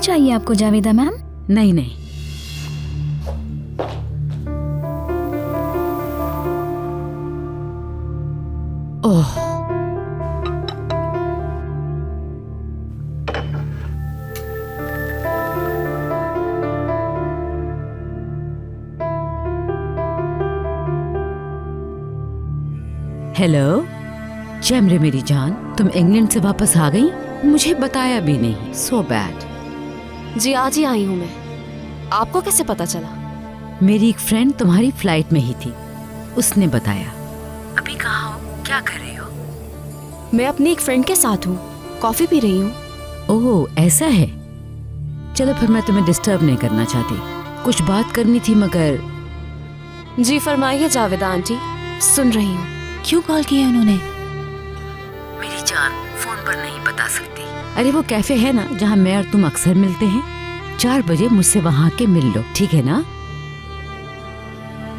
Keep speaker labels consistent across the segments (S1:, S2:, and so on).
S1: चाहिए आपको जावेदा मैम?
S2: नहीं नहीं। ओह, हेलो जैमरे मेरी जान, तुम इंग्लैंड से वापस आ गई? मुझे बताया भी नहीं। So bad.
S3: जी आज ही आई हूँ मैं। आपको कैसे पता चला?
S2: मेरी एक फ्रेंड तुम्हारी फ्लाइट में ही थी, उसने बताया। अभी कहाँ हो, क्या कर रही हो?
S3: मैं अपनी एक फ्रेंड के साथ हूँ, कॉफी पी रही हूँ।
S2: ओह ऐसा है, चलो फिर मैं तुम्हें डिस्टर्ब नहीं करना चाहती। कुछ बात करनी थी मगर।
S3: जी फरमाइए जावेदा आंटी, सुन रही हूँ।
S1: क्यों कॉल किया उन्होंने?
S2: मेरी जान फोन पर नहीं बता सकती। अरे वो कैफे है ना जहाँ मैं और तुम अक्सर मिलते हैं, 4 बजे मुझसे वहाँ के मिल लो, ठीक है ना?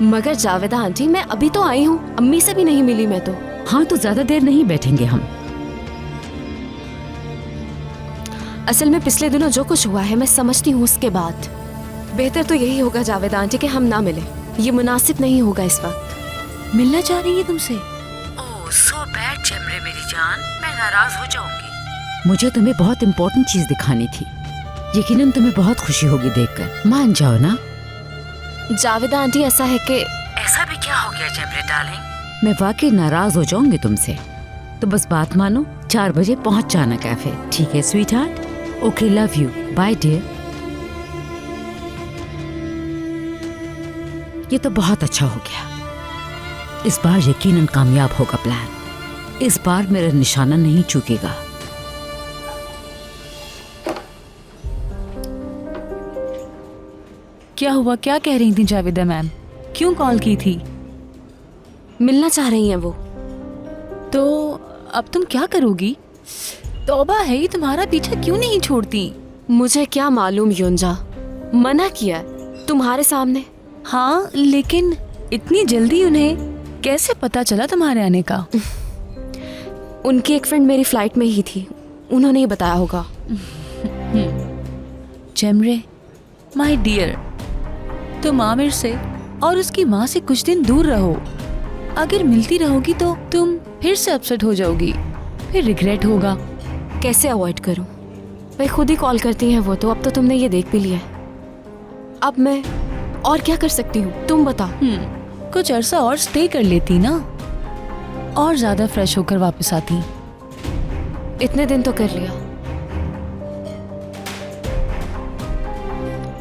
S3: मगर जावेदा आंटी मैं अभी तो आई हूँ, अम्मी से भी नहीं मिली मैं तो।
S2: हाँ तो ज्यादा देर नहीं बैठेंगे हम।
S3: असल में पिछले दिनों जो कुछ हुआ है मैं समझती हूँ, उसके बाद बेहतर तो यही होगा जावेदा आंटी कि हम ना मिले। ये मुनासिब नहीं होगा इस वक्त।
S1: मिलना चाह रही है तुमसे?
S2: ओह सो बैड जैमरे मेरी जान, मैं नाराज हो जाऊंगी। मुझे तुम्हें बहुत इम्पोर्टेंट चीज दिखानी थी, यकीनन तुम्हें बहुत खुशी होगी देखकर। मान जाओ ना।
S3: जावेदा आंटी ऐसा है कि।
S2: ऐसा भी क्या हो गया जैमरे डार्लिंग? मैं वाकई नाराज हो जाऊंगी तुमसे, तो बस बात मानो, 4 बजे पहुंच जाना कैफे, ठीक है sweetheart? Okay love you, bye dear. ये तो बहुत अच्छा हो गया, इस बार यकीनन कामयाब होगा प्लान। इस बार मेरा निशाना नहीं चूकेगा।
S1: क्या हुआ, क्या कह रही थी जावेदा मैम? क्यों कॉल की थी?
S3: मिलना चाह रही हैं वो।
S1: तो अब तुम क्या करोगी? तौबा है, ये तुम्हारा पीछा क्यों नहीं छोड़ती?
S3: मुझे क्या मालूम युंजा, मना किया तुम्हारे सामने।
S1: हाँ लेकिन इतनी जल्दी उन्हें कैसे पता चला तुम्हारे आने का?
S3: उनकी एक फ्रेंड मेरी फ्लाइट में ही थी, उन्होंने ही बताया होगा।
S1: जैमरे माय डियर, तुम आमिर से और उसकी माँ से कुछ दिन दूर रहो। अगर मिलती रहोगी तो तुम फिर से अपसेट हो जाओगी, फिर रिग्रेट होगा।
S3: कैसे अवॉइड करूं? भाई खुद ही कॉल करती हैं वो तो। अब तो तुमने ये देख भी लिया है, अब मैं और क्या कर सकती हूँ तुम बताओ।
S1: कुछ अरसा और स्टे कर लेती ना, और ज्यादा फ्रेश होकर वापस आती।
S3: इतने दिन तो कर लिया।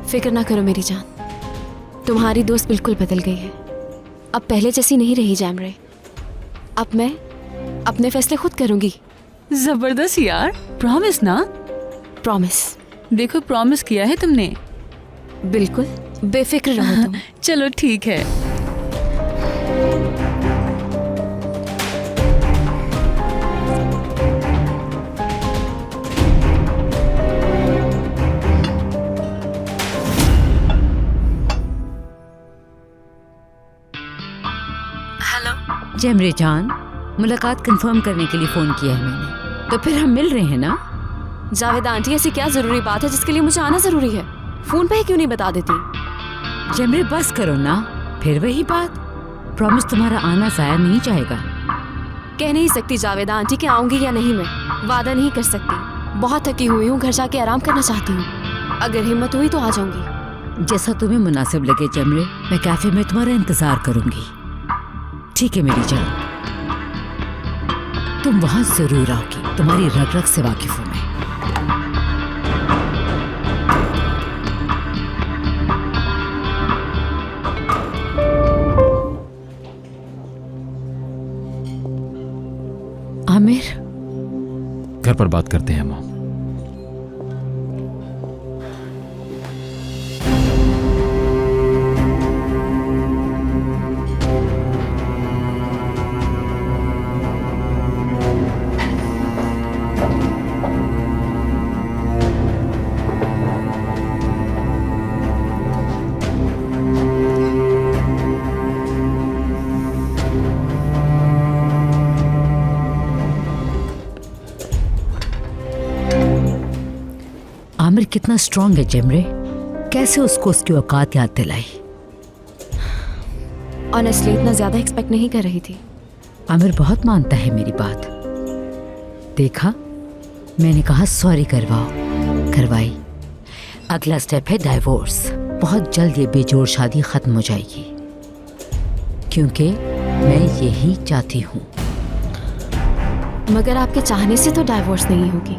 S3: फिक्र ना करो मेरी जान, तुम्हारी दोस्त बिल्कुल बदल गई है, अब पहले जैसी नहीं रही जैमरे। अब मैं अपने फैसले खुद करूंगी।
S1: जबरदस्त यार, प्रॉमिस ना?
S3: प्रॉमिस।
S1: देखो प्रॉमिस किया है तुमने।
S3: बिल्कुल बेफिक्र रहो तुम।
S1: चलो ठीक है।
S2: हेलो जैमरे जान, मुलाकात कंफर्म करने के लिए फोन किया है मैंने, तो फिर हम मिल रहे हैं ना?
S3: जावेदा आंटी ऐसी क्या जरूरी बात है जिसके लिए मुझे आना जरूरी है? फोन पे ही क्यों नहीं बता देती?
S2: जैमरे बस करो ना, फिर वही बात। प्रॉमिस तुम्हारा आना जाया नहीं जाएगा।
S3: कह नहीं सकती जावेदा आंटी कि आऊंगी या नहीं, मैं वादा नहीं कर सकती। बहुत थकी हुई हूँ, घर जाके आराम करना चाहती हूँ। अगर हिम्मत हुई तो आ जाऊंगी।
S2: जैसा तुम्हें मुनासिब लगे जैमरे, मैं कैफे में तुम्हारा इंतजार करूंगी, ठीक है मेरी जान? तुम वहां जरूर आओगी, तुम्हारी रग रग से वाकिफ हूं मैं। आमिर,
S4: घर पर बात करते हैं मॉम।
S2: कितना स्ट्रांग है जेमरे, कैसे उसको उसकी औकात याद दिलाई।
S3: ऑनेस्टली इतना ज्यादा एक्सपेक्ट नहीं कर रही थी।
S2: आमिर बहुत मानता है मेरी बात। देखा, मैंने कहा सॉरी करवाओ, करवाई। अगला स्टेप है डाइवोर्स। बहुत जल्द ये बेजोड़ शादी खत्म हो जाएगी, क्योंकि मैं यही चाहती हूँ।
S3: मगर आपके चाहने से तो डाइवोर्स नहीं होगी।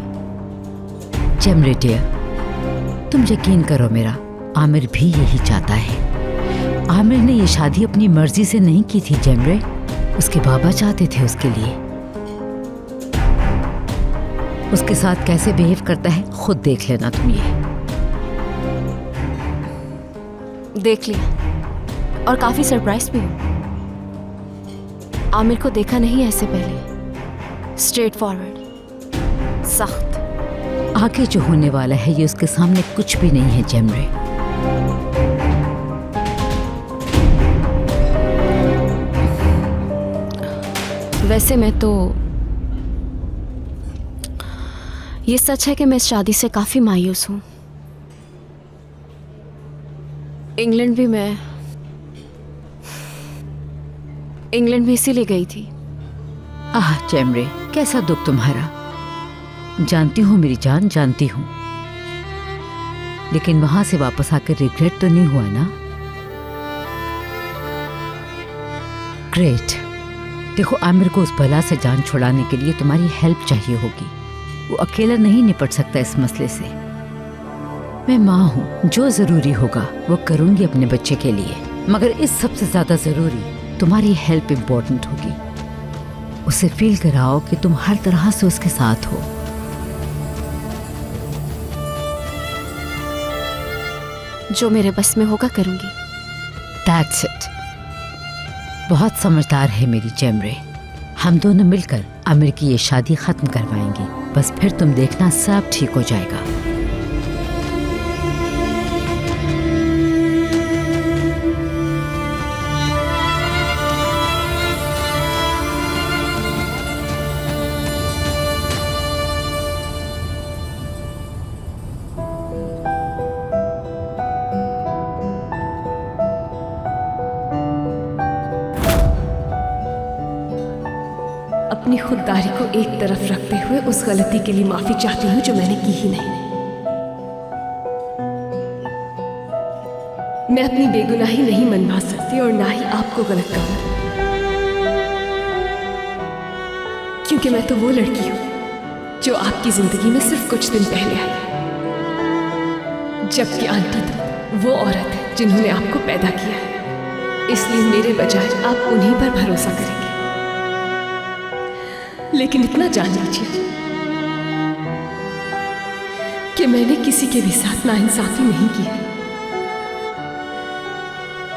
S2: जेमरे डियर, तुम यकीन करो मेरा, आमिर भी यही चाहता है। आमिर ने ये शादी अपनी मर्जी से नहीं की थी जेमरे, उसके बाबा चाहते थे उसके लिए। उसके साथ कैसे बिहेव करता है खुद देख लेना तुम। ये
S3: देख लिया और काफी सरप्राइज भी हूँ। आमिर को देखा नहीं ऐसे पहले। स्ट्रेट फॉरवर्ड, सख्त।
S2: आगे जो होने वाला है ये उसके सामने कुछ भी नहीं है जेमरे।
S3: वैसे मैं तो, ये सच है कि मैं इस शादी से काफी मायूस हूँ। इंग्लैंड भी इसीलिए गई थी।
S2: आह जेमरे, कैसा दुख तुम्हारा। जानती हूँ मेरी जान, जानती हूँ, लेकिन वहां से वापस आकर रिग्रेट तो नहीं हुआ ना? ग्रेट। देखो, आमिर को उस बला से जान छुड़ाने के लिए तुम्हारी हेल्प चाहिए होगी। वो अकेला नहीं निपट सकता इस मसले से। मैं माँ हूँ, जो जरूरी होगा वो करूंगी अपने बच्चे के लिए, मगर इस सबसे ज्यादा जरूरी तुम्हारी हेल्प इम्पोर्टेंट होगी। उसे फील कराओ कि तुम हर तरह से उसके साथ हो।
S3: जो मेरे बस में होगा करूंगी।
S2: That's it। बहुत समझदार है मेरी जेमरे। हम दोनों मिलकर आमिर की ये शादी खत्म करवाएंगे। बस फिर तुम देखना, सब ठीक हो जाएगा।
S3: अपनी खुददारी को एक तरफ रखते हुए उस गलती के लिए माफी चाहती हूँ जो मैंने की ही नहीं। मैं अपनी बेगुनाही नहीं मनवा सकती और ना ही आपको गलत कहूँ, क्योंकि मैं तो वो लड़की हूँ जो आपकी जिंदगी में सिर्फ कुछ दिन पहले आई, जबकि आंटी तो वो औरत है जिन्होंने आपको पैदा किया है। इसलिए मेरे बजाय आप उन्हीं पर भरोसा करेंगे। लेकिन इतना जान लीजिए कि मैंने किसी के भी साथ नाइंसाफी नहीं की है,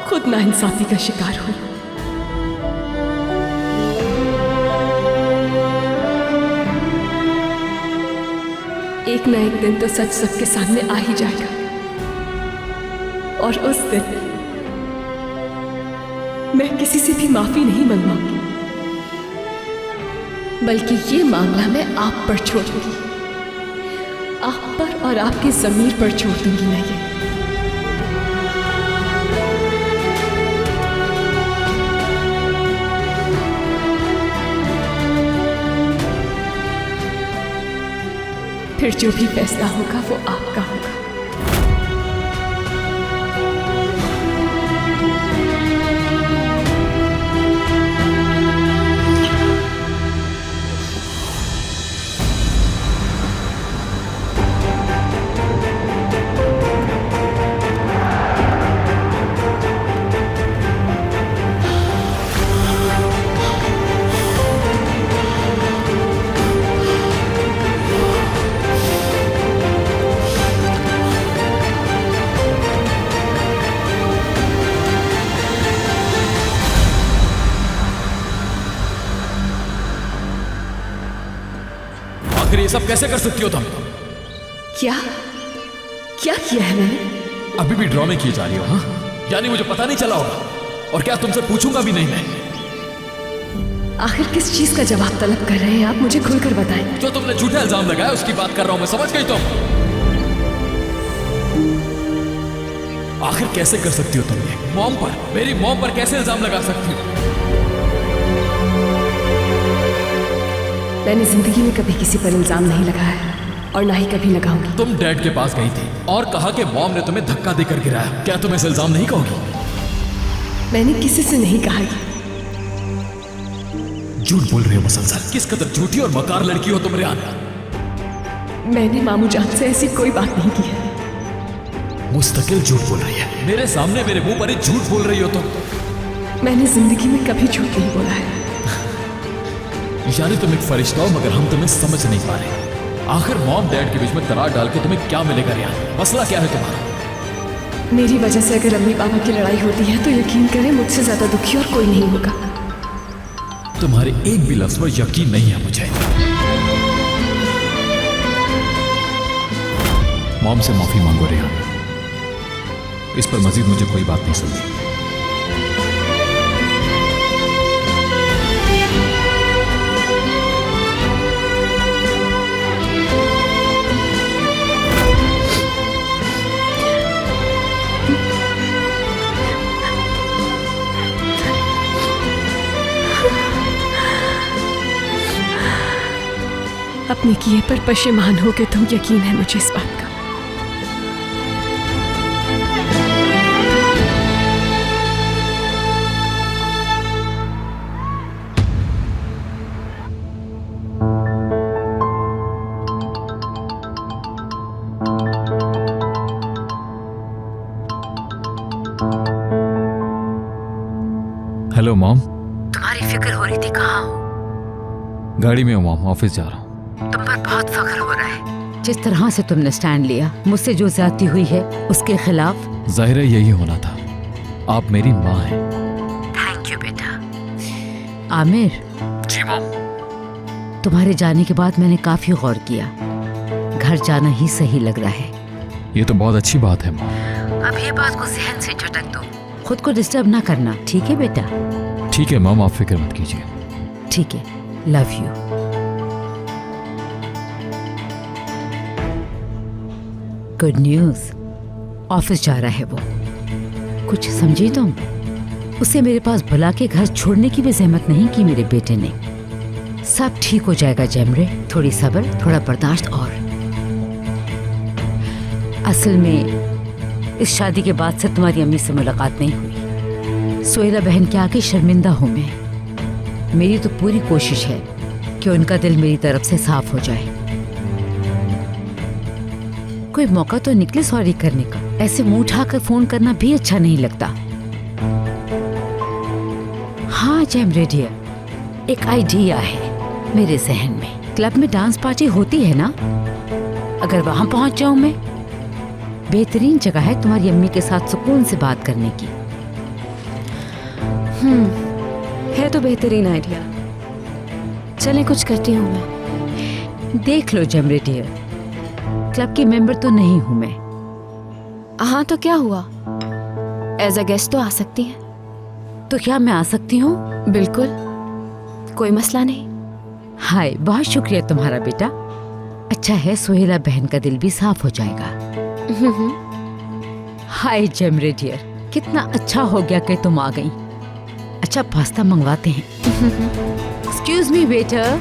S3: खुद नाइंसाफी का शिकार हुई। एक ना एक दिन तो सच सबके सामने आ ही जाएगा, और उस दिन मैं किसी से भी माफी नहीं मांगूंगी, बल्कि ये मामला मैं आप पर छोड़ दूंगी, आप पर और आपके ज़मीर पर छोड़ दूंगी मैं ये। फिर जो भी फैसला होगा वो आपका होगा।
S4: ये सब कैसे कर सकती हो तुम?
S3: क्या क्या किया है मैंने?
S4: अभी भी ड्रामे किए जा रही हो? हाँ, यानी मुझे पता नहीं चला होगा, और क्या तुमसे पूछूंगा भी नहीं मैं?
S3: आखिर किस चीज का जवाब तलब कर रहे हैं आप? मुझे खुलकर बताएं।
S4: जो तुमने झूठे इल्जाम लगाया उसकी बात कर रहा हूं मैं, समझ गई तुम? आखिर कैसे कर सकती हो तुम ये? मॉम पर, मेरी मॉम पर कैसे इल्जाम लगा सकती हो?
S5: मैंने जिंदगी में कभी किसी पर इल्जाम नहीं लगाया है और ना ही कभी लगाऊंगी।
S4: तुम डैड के पास गई थी और कहा कि मॉम ने तुम्हें धक्का देकर गिराया। क्या तुम ऐसे इल्जाम नहीं कहोगी?
S5: मैंने किसी से नहीं कहा ये।
S4: झूठ बोल रही हो मुसलसल। किस कदर झूठी और मकार लड़की हो तुम रेहान।
S5: मैंने मामू जान से ऐसी कोई बात नहीं की है।
S4: मुस्तकिल झूठ बोल रही है मेरे सामने, मेरे मुंह पर ही झूठ बोल रही हो तुम।
S5: मैंने जिंदगी में कभी झूठ नहीं बोला है।
S4: यानी तुम एक फरिश्ता हो मगर हम तुम्हें समझ नहीं पा रहे। आखिर मॉम डैड के बीच में दरार डाल के तुम्हें क्या मिलेगा रेहान? मसला क्या है तुम्हारा?
S5: मेरी वजह से अगर अम्मी पापा की लड़ाई होती है तो यकीन करें मुझसे ज्यादा दुखी और कोई नहीं होगा।
S4: तुम्हारे एक भी लफ्ज पर यकीन नहीं है मुझे। मॉम से माफी मांगो रेहान। इस पर मजीद मुझे कोई बात नहीं सुननी।
S5: अपने किए पर पशेमान हो के तुम, यकीन है मुझे इस बात का।
S4: Hello mom.
S2: तुम्हारी फिक्र हो रही थी, कहाँ हो?
S4: गाड़ी में हूँ मॉम, ऑफिस जा रहा हूँ।
S2: तुम पर बहुत फख्र हो रहा है। जिस तरह से तुमने स्टैंड लिया, मुझसे जो ज्यादती हुई है उसके खिलाफ।
S4: जाहिर है यही होना था। आप मेरी माँ हैं।
S2: थैंक यू बेटा। आमिर,
S4: जी मॉम।
S2: तुम्हारे जाने के बाद मैंने काफी गौर किया। घर जाना ही सही लग रहा है।
S4: ये तो बहुत अच्छी बात है मॉम।
S2: अब ये बात को जहन से झटक दो। खुद को डिस्टर्ब ना करना, ठीक है बेटा?
S4: ठीक है मॉम, आप फिक्र मत कीजिए।
S2: ठीक है, love you. Good news, office जा रहा है वो। कुछ समझी तुम? उसे मेरे पास बुला के घर छोड़ने की भी जहमत नहीं की मेरे बेटे ने। सब ठीक हो जाएगा जैमरे, थोड़ी सब्र, थोड़ा बर्दाश्त और। असल में इस शादी के बाद से तुम्हारी अम्मी से मुलाकात नहीं हुई। सोहेला बहन के आगे शर्मिंदा हूं मैं। मेरी तो पूरी कोशिश है कि उनका दिल मेरी तरफ से साफ हो जाए। कोई मौका तो निकले सॉरी करने का। ऐसे मुंह उठाकर फोन करना भी अच्छा नहीं लगता। हाँ जैमरे डियर, एक आइडिया है मेरे जहन में। क्लब में डांस पार्टी होती है ना, अगर वहां पहुंच जाऊं मैं, बेहतरीन जगह है तुम्हारी अम्मी के साथ सुकून से बात करने की।
S3: है तो बेहतरीन आइडिया। चलें, कुछ करती हूँ मैं।
S2: देख लो जैमरे डियर, क्लब की मेंबर तो नहीं हूं मैं।
S3: हाँ तो क्या हुआ, एज अ गेस्ट तो आ सकती हैं।
S2: तो क्या मैं आ सकती हूँ?
S3: बिल्कुल, कोई मसला नहीं।
S2: हाय, बहुत शुक्रिया तुम्हारा बेटा। अच्छा है, सोहेला बहन का दिल भी साफ हो जाएगा। हाय जैमरे डियर, कितना अच्छा हो गया कि तुम आ गई। अच्छा, पास्ता मंगवाते हैं। Excuse me waiter.